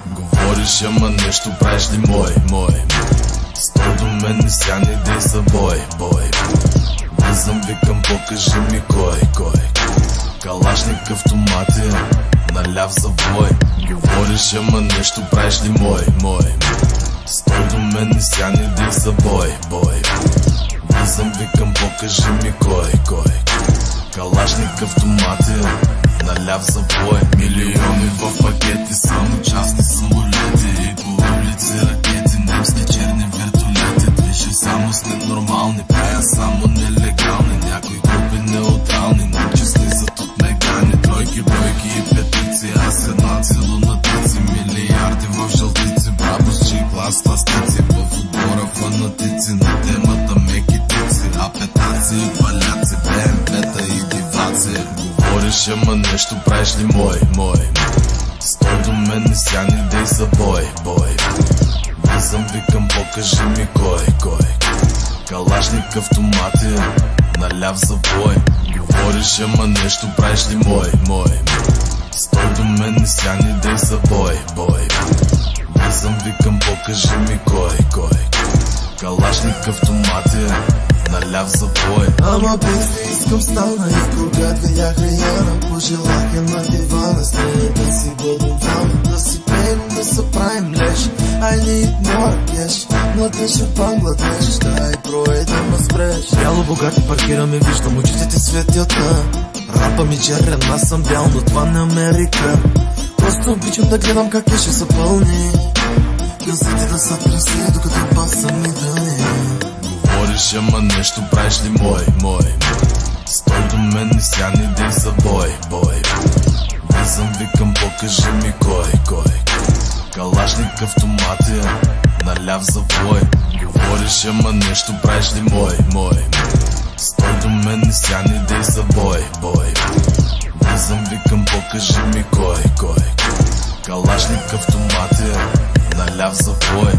Говориш, ама нещо правиш ли мой? Стой до мен, не сян, идей за бой. Влизам, викам, покажи ми кой. Калашник, автомати, наляв завой. Говориш, ама нещо правиш ли мой? Стой до мен, не сян, идей за бой. Влизам, викам, покажи ми кой. Калашник, автомати, наляв завой. Милиони в пакети, само частни самолети. И по улици ракети, немски черни вертолети. Движи само с ненормални, правя само нелегални. Някои групи неутрални, момче слизат от мегани. Тройки, бройки и петици, аз една целунатици. Милиарди в жълтици, брабовчи, клас пластици. В отбора фанатици, на темата мекитици. Апетаци и паляци, БМП-та и диваци. Говориш, ама нещо правиш ли мой? Стой до мен, не сян, идей за бой. Влизам, викам, покажи ми кой. Калашник, автомати, наляв завой. Говориш, ама нещо правиш ли мой? Стой до мен, не сян, идей за бой. Влизам, викам, покажи ми кой. Калашник, автомати, наляв завой. Ама без да искам стана и когато видях Рияна, пожелах я на дивана, с нея да си бъдем двама, да си пеем, да се правим леш. I need more cash, младеж в Бангладеш, дай брой да ме спреш. Бяло богати паркираме, виждам очите ти светят. Рапа ми черен, аз съм бял, но това не Америка. Просто обичам да гледам как ще се пълни, гъсите да са тръсли, докато баса ми дъни. Говориш, ама нещо правиш ли мой? Стой до мен, не сян, идей за бой. Влизам, викам, покажи ми кой. Калашник, автомати, наляв завой. Говориш, ама нещо правиш ли мой? Стой до мен, не сян, идей за бой. Влизам, викам, покажи ми кой. Калашник, автомати, наляв завой.